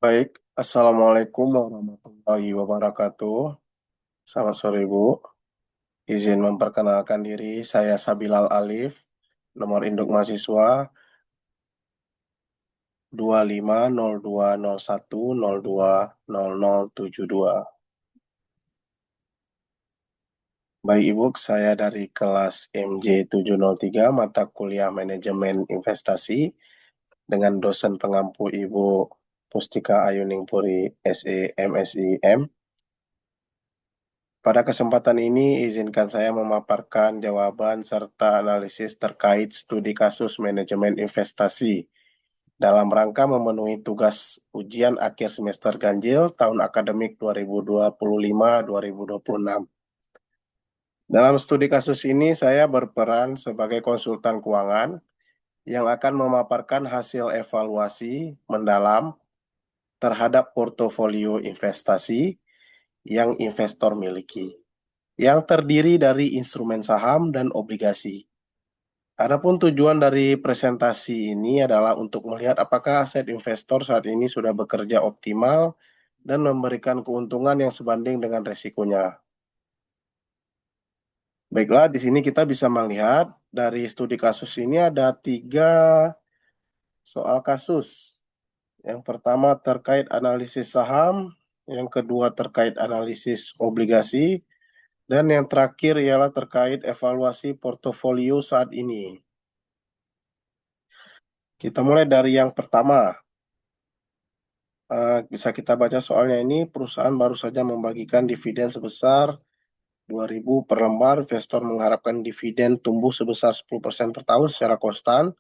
Baik, Assalamualaikum warahmatullahi wabarakatuh. Selamat sore, Bu. Izin memperkenalkan diri, saya Sabilal Alif, nomor induk mahasiswa 250201020072. Baik, Ibu, saya dari kelas MJ703, mata kuliah Manajemen Investasi, dengan dosen pengampu Ibu Pustika Ayuning Puri, SE, MSIM. Pada kesempatan ini, izinkan saya memaparkan jawaban serta analisis terkait studi kasus manajemen investasi dalam rangka memenuhi tugas ujian akhir semester ganjil tahun akademik 2025-2026. Dalam studi kasus ini, saya berperan sebagai konsultan keuangan yang akan memaparkan hasil evaluasi mendalam terhadap portofolio investasi yang investor miliki, yang terdiri dari instrumen saham dan obligasi. Adapun tujuan dari presentasi ini adalah untuk melihat apakah aset investor saat ini sudah bekerja optimal dan memberikan keuntungan yang sebanding dengan resikonya. Baiklah, di sini kita bisa melihat dari studi kasus ini ada 3 soal kasus. Yang pertama terkait analisis saham, yang kedua terkait analisis obligasi, dan yang terakhir ialah terkait evaluasi portofolio saat ini. Kita mulai dari yang pertama. Bisa kita baca soalnya ini, perusahaan baru saja membagikan dividen sebesar 2.000 per lembar. Investor mengharapkan dividen tumbuh sebesar 10% per tahun secara konstan.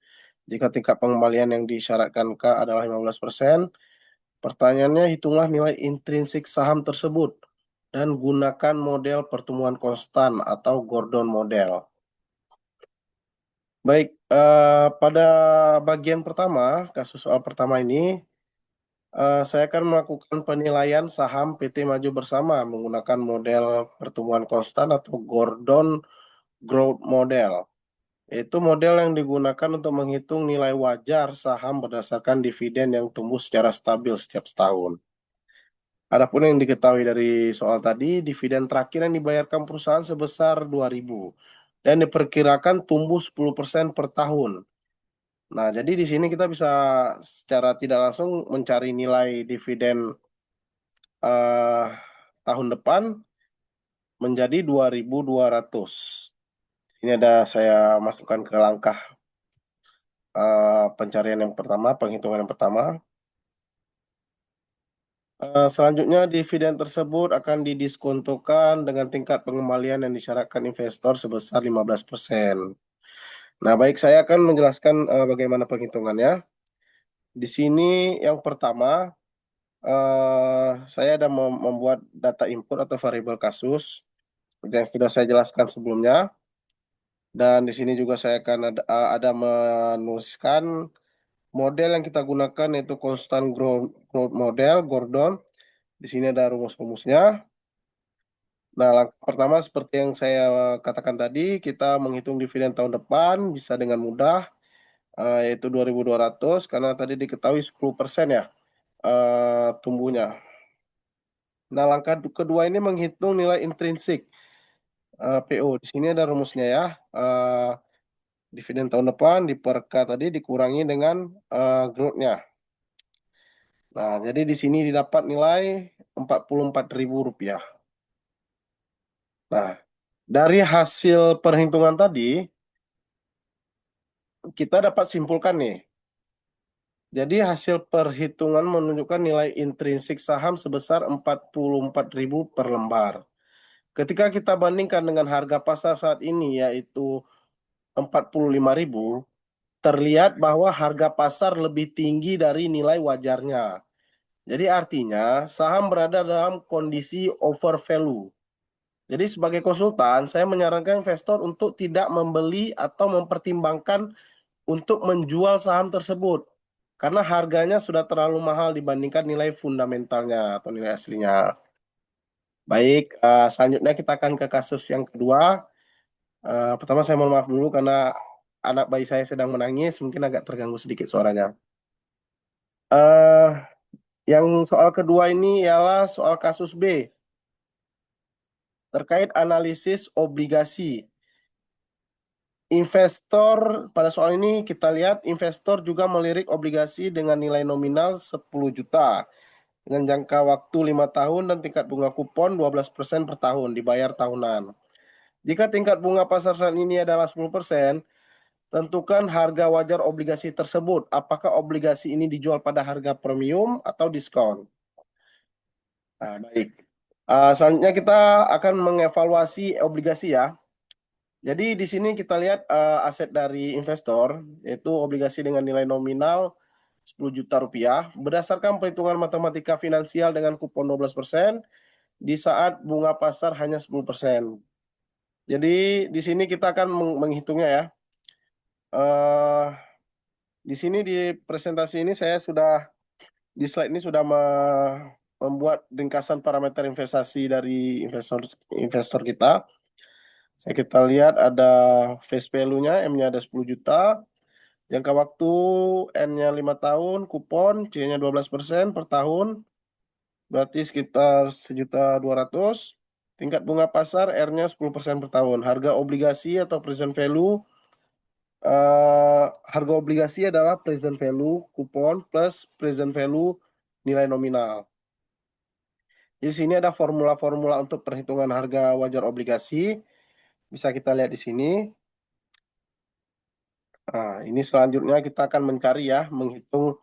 Jika tingkat pengembalian yang disyaratkan K adalah 15%, pertanyaannya hitunglah nilai intrinsik saham tersebut dan gunakan model pertumbuhan konstan atau Gordon model. Baik, pada bagian pertama, kasus soal pertama ini, saya akan melakukan penilaian saham PT Maju Bersama menggunakan model pertumbuhan konstan atau Gordon Growth Model. Itu model yang digunakan untuk menghitung nilai wajar saham berdasarkan dividen yang tumbuh secara stabil setiap setahun. Adapun yang diketahui dari soal tadi, dividen terakhir yang dibayarkan perusahaan sebesar 2.000 dan diperkirakan tumbuh 10% per tahun. Nah, jadi di sini kita bisa secara tidak langsung mencari nilai dividen eh, tahun depan menjadi 2.200. Ini ada saya masukkan ke langkah pencarian yang pertama, penghitungan yang pertama. Selanjutnya, dividen tersebut akan didiskontokan dengan tingkat pengembalian yang disyaratkan investor sebesar 15%. Nah, baik, saya akan menjelaskan bagaimana penghitungannya. Di sini yang pertama, saya ada membuat data input atau variabel kasus seperti yang sudah saya jelaskan sebelumnya. Dan di sini juga saya akan ada menuliskan model yang kita gunakan yaitu constant growth model, Gordon. Di sini ada rumus-rumusnya. Nah, langkah pertama seperti yang saya katakan tadi, kita menghitung dividen tahun depan bisa dengan mudah, yaitu 2.200 karena tadi diketahui 10% ya tumbuhnya. Nah, langkah kedua ini menghitung nilai intrinsik PO. Di sini ada rumusnya ya. Dividen tahun depan di per K tadi dikurangi dengan growth-nya. Nah, jadi di sini didapat nilai Rp44.000. Nah, dari hasil perhitungan tadi, kita dapat simpulkan nih. Jadi hasil perhitungan menunjukkan nilai intrinsik saham sebesar Rp44.000 per lembar. Ketika kita bandingkan dengan harga pasar saat ini yaitu Rp45.000, terlihat bahwa harga pasar lebih tinggi dari nilai wajarnya. Jadi artinya saham berada dalam kondisi over value. Jadi sebagai konsultan, saya menyarankan investor untuk tidak membeli atau mempertimbangkan untuk menjual saham tersebut karena harganya sudah terlalu mahal dibandingkan nilai fundamentalnya atau nilai aslinya. Baik, selanjutnya kita akan ke kasus yang kedua. Pertama saya mohon maaf dulu karena anak bayi saya sedang menangis, mungkin agak terganggu sedikit suaranya. Eh, Yang soal kedua ini ialah soal kasus B terkait analisis obligasi. Investor, pada soal ini kita lihat investor juga melirik obligasi dengan nilai nominal 10 juta dengan jangka waktu 5 tahun dan tingkat bunga kupon 12% per tahun dibayar tahunan. Jika tingkat bunga pasar saat ini adalah 10%, tentukan harga wajar obligasi tersebut. Apakah obligasi ini dijual pada harga premium atau diskon? Nah, baik. Selanjutnya kita akan mengevaluasi obligasi ya. Jadi di sini kita lihat aset dari investor, yaitu obligasi dengan nilai nominal 10 juta rupiah, berdasarkan perhitungan matematika finansial dengan kupon 12% di saat bunga pasar hanya 10%. Jadi di sini kita akan menghitungnya ya. Eh, di sini di presentasi ini saya sudah, di slide ini sudah membuat ringkasan parameter investasi dari investor investor kita. Saya kita lihat ada face value-nya, M-nya ada 10 juta, jangka waktu N-nya 5 tahun, kupon C-nya 12% per tahun, berarti sekitar 1.200.000. Tingkat bunga pasar R-nya 10% per tahun. Harga obligasi atau present value, harga obligasi adalah present value kupon plus present value nilai nominal. Di sini ada formula-formula untuk perhitungan harga wajar obligasi. Bisa kita lihat di sini. Nah, ini selanjutnya kita akan mencari ya, menghitung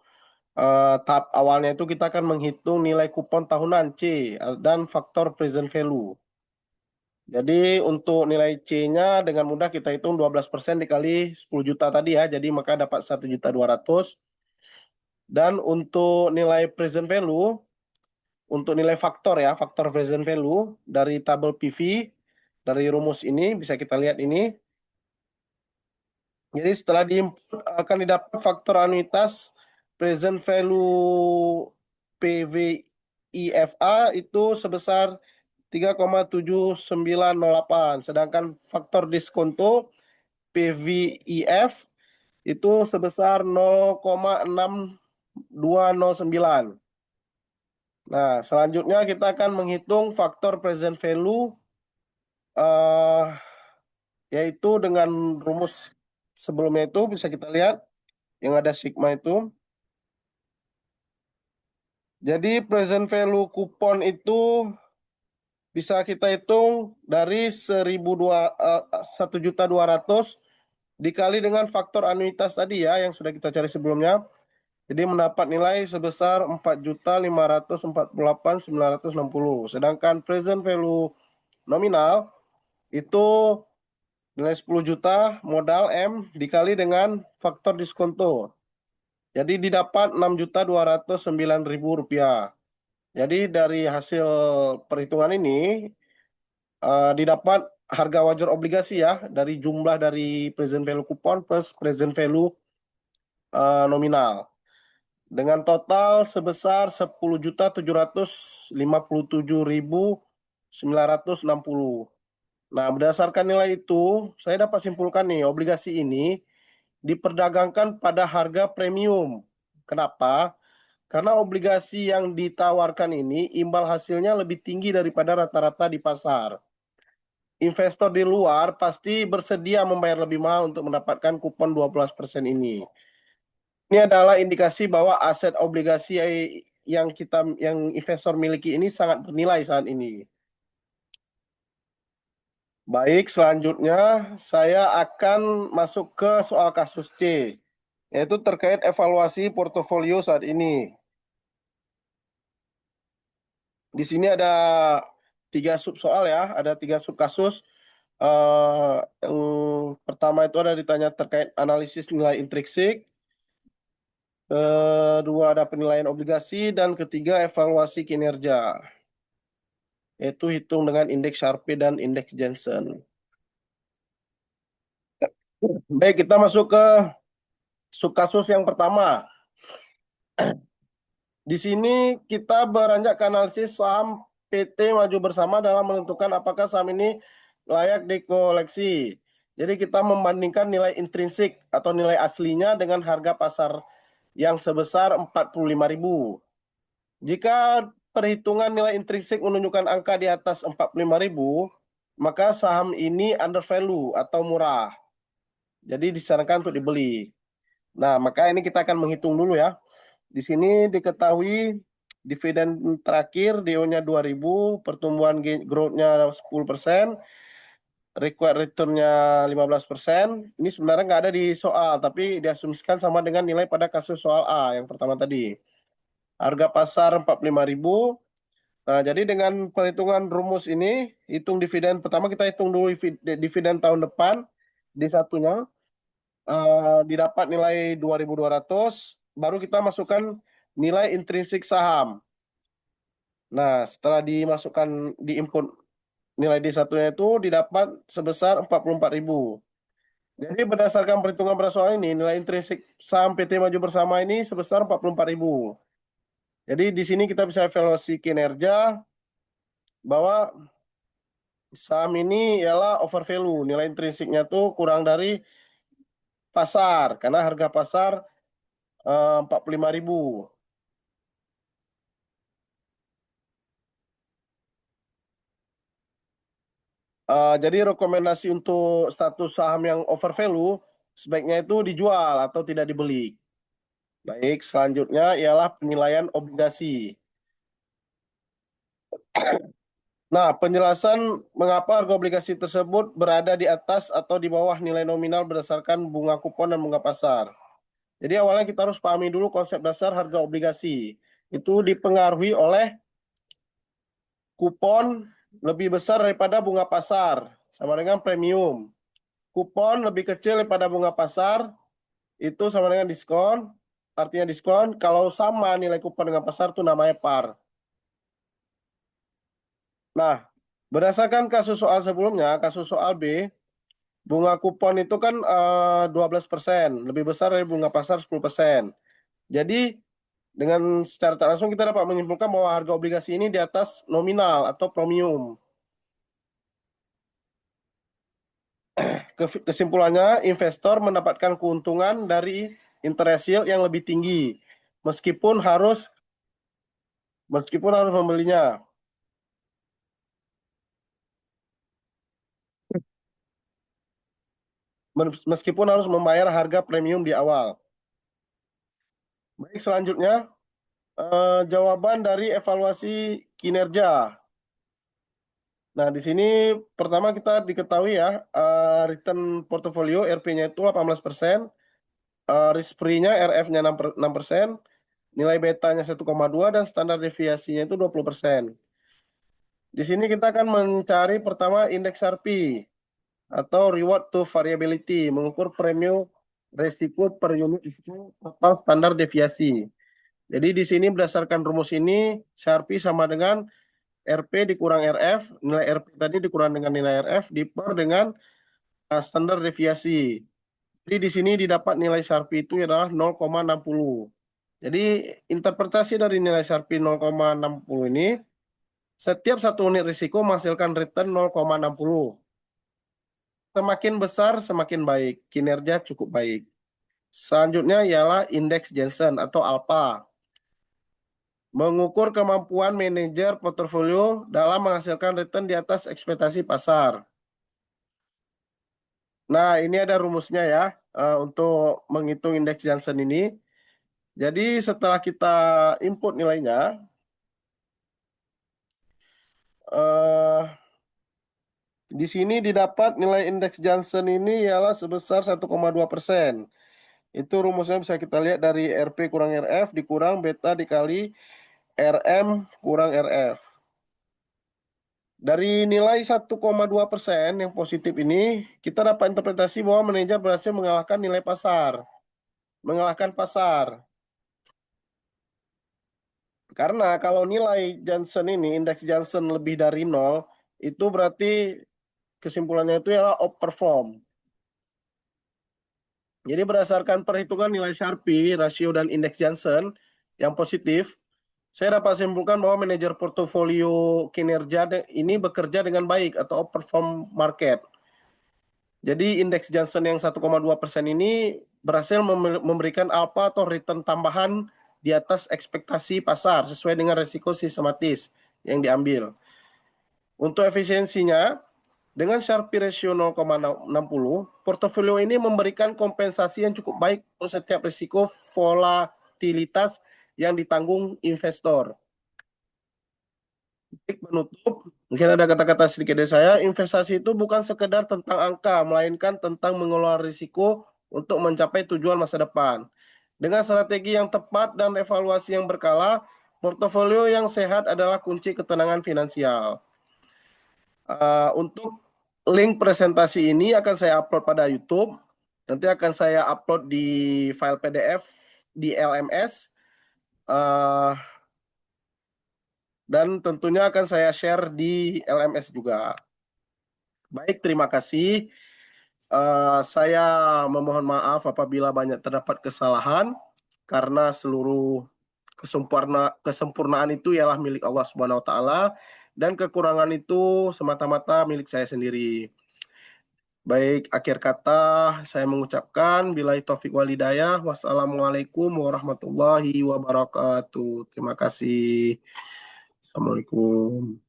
tahap awalnya itu kita akan menghitung nilai kupon tahunan C dan faktor present value. Jadi untuk nilai C-nya dengan mudah kita hitung 12% dikali 10 juta tadi ya, jadi maka dapat 1.200.000. Dan untuk nilai present value, untuk nilai faktor ya, faktor present value dari tabel PV, dari rumus ini bisa kita lihat ini. Jadi setelah diinput akan didapat faktor anuitas present value PVIFA itu sebesar 3,7908. Sedangkan faktor diskonto PVIF itu sebesar 0,6209. Nah, selanjutnya kita akan menghitung faktor present value eh, yaitu dengan rumus sebelumnya itu bisa kita lihat yang ada sigma itu. Jadi present value kupon itu bisa kita hitung dari 1.200.000 dikali dengan faktor anuitas tadi ya yang sudah kita cari sebelumnya. Jadi mendapat nilai sebesar 4.548.960. Sedangkan present value nominal itu nilai 10 juta modal M dikali dengan faktor diskonto. Jadi didapat 6.209.000 rupiah. Jadi dari hasil perhitungan ini didapat harga wajar obligasi ya dari jumlah dari present value kupon plus present value nominal dengan total sebesar 10.757.960. Nah, berdasarkan nilai itu, saya dapat simpulkan nih, obligasi ini diperdagangkan pada harga premium. Kenapa? Karena obligasi yang ditawarkan ini imbal hasilnya lebih tinggi daripada rata-rata di pasar. Investor di luar pasti bersedia membayar lebih mahal untuk mendapatkan kupon 12% ini. Ini adalah indikasi bahwa aset obligasi yang investor miliki ini sangat bernilai saat ini. Baik, selanjutnya saya akan masuk ke soal kasus C, yaitu terkait evaluasi portofolio saat ini. Di sini ada 3 sub soal ya, ada 3 sub kasus. Yang pertama itu ada ditanya terkait analisis nilai intrinsik, kedua ada penilaian obligasi, dan ketiga evaluasi kinerja, yaitu hitung dengan indeks Sharpe dan indeks Jensen. Baik, kita masuk ke sub kasus yang pertama. Di sini kita beranjak ke analisis saham PT Maju Bersama dalam menentukan apakah saham ini layak dikoleksi. Jadi kita membandingkan nilai intrinsik atau nilai aslinya dengan harga pasar yang sebesar 45.000. Jika perhitungan nilai intrinsik menunjukkan angka di atas 45.000, maka saham ini under value atau murah. Jadi disarankan untuk dibeli. Nah, maka ini kita akan menghitung dulu ya. Di sini diketahui dividen terakhir DO-nya 2.000, pertumbuhan growth-nya 10%, required return-nya 15%. Ini sebenarnya nggak ada di soal, tapi diasumsikan sama dengan nilai pada kasus soal A yang pertama tadi. Harga pasar 45.000. Nah, jadi dengan perhitungan rumus ini, hitung dividen. Pertama kita hitung dulu dividen tahun depan, di satunya. Didapat nilai 2.200, baru kita masukkan nilai intrinsik saham. Nah, setelah dimasukkan di input nilai di satunya itu didapat sebesar 44.000. Jadi berdasarkan perhitungan pada soal ini, nilai intrinsik saham PT Maju Bersama ini sebesar 44.000. Jadi di sini kita bisa evaluasi kinerja bahwa saham ini ialah over value. Nilai intrinsiknya tuh kurang dari pasar, karena harga pasar 45.000. Jadi rekomendasi untuk status saham yang over value sebaiknya itu dijual atau tidak dibeli. Baik, selanjutnya ialah penilaian obligasi. Nah, penjelasan mengapa harga obligasi tersebut berada di atas atau di bawah nilai nominal berdasarkan bunga kupon dan bunga pasar. Jadi awalnya kita harus pahami dulu konsep dasar harga obligasi. Itu dipengaruhi oleh kupon lebih besar daripada bunga pasar, sama dengan premium. Kupon lebih kecil daripada bunga pasar, itu sama dengan diskon. Artinya diskon, kalau sama nilai kupon dengan pasar itu namanya par. Nah, berdasarkan kasus soal sebelumnya, kasus soal B, bunga kupon itu kan 12%, lebih besar dari bunga pasar 10%. Jadi, dengan secara tak langsung kita dapat menyimpulkan bahwa harga obligasi ini di atas nominal atau premium. Kesimpulannya, investor mendapatkan keuntungan dari interest yield yang lebih tinggi, meskipun harus membelinya. Meskipun harus membayar harga premium di awal. Baik, selanjutnya jawaban dari evaluasi kinerja. Nah, di sini pertama kita diketahui ya, return portofolio RP-nya itu 18%, risk free-nya RF-nya 6%, nilai betanya 1,2 dan standar deviasinya itu 20%. Di sini kita akan mencari pertama indeks Sharpe atau reward to variability, mengukur premium resiko per unit risiko total standar deviasi. Jadi di sini berdasarkan rumus ini, Sharpe sama dengan RP dikurang RF, nilai RP tadi dikurang dengan nilai RF, diper dengan standar deviasi. Jadi di sini didapat nilai Sharpe itu adalah 0,60. Jadi interpretasi dari nilai Sharpe 0,60 ini, setiap satu unit risiko menghasilkan return 0,60. Semakin besar, semakin baik. Kinerja cukup baik. Selanjutnya ialah indeks Jensen atau alpha. Mengukur kemampuan manajer portofolio dalam menghasilkan return di atas ekspektasi pasar. Nah, ini ada rumusnya ya untuk menghitung indeks Jensen ini. Jadi setelah kita input nilainya, eh, di sini didapat nilai indeks Jensen ini ialah sebesar 1,2%. Itu rumusnya bisa kita lihat dari RP kurang RF dikurang beta dikali RM kurang RF. Dari nilai 1,2% yang positif ini, kita dapat interpretasi bahwa manajer berhasil mengalahkan nilai pasar. Mengalahkan pasar. Karena kalau nilai Johnson ini, indeks Johnson lebih dari 0, itu berarti kesimpulannya itu adalah outperform. Jadi berdasarkan perhitungan nilai Sharpe, rasio dan indeks Johnson yang positif, saya dapat simpulkan bahwa manajer portofolio kinerja ini bekerja dengan baik atau outperform market. Jadi indeks Johnson yang 1,2% ini berhasil memberikan alpha atau return tambahan di atas ekspektasi pasar sesuai dengan risiko sistematis yang diambil. Untuk efisiensinya, dengan Sharpe ratio 0,60, portofolio ini memberikan kompensasi yang cukup baik untuk setiap risiko volatilitas yang ditanggung investor. Penutup, mungkin ada kata-kata sedikit dari saya, investasi itu bukan sekedar tentang angka, melainkan tentang mengelola risiko untuk mencapai tujuan masa depan. Dengan strategi yang tepat dan evaluasi yang berkala, portofolio yang sehat adalah kunci ketenangan finansial. Untuk link presentasi ini akan saya upload pada YouTube. Nanti akan saya upload di file PDF di LMS. Dan tentunya akan saya share di LMS juga. Baik, terima kasih. Saya memohon maaf apabila banyak terdapat kesalahan karena seluruh kesempurnaan itu ialah milik Allah Subhanahu wa taala dan kekurangan itu semata-mata milik saya sendiri. Baik, akhir kata saya mengucapkan billahi taufik wal hidayah. Wassalamualaikum warahmatullahi wabarakatuh. Terima kasih. Assalamualaikum.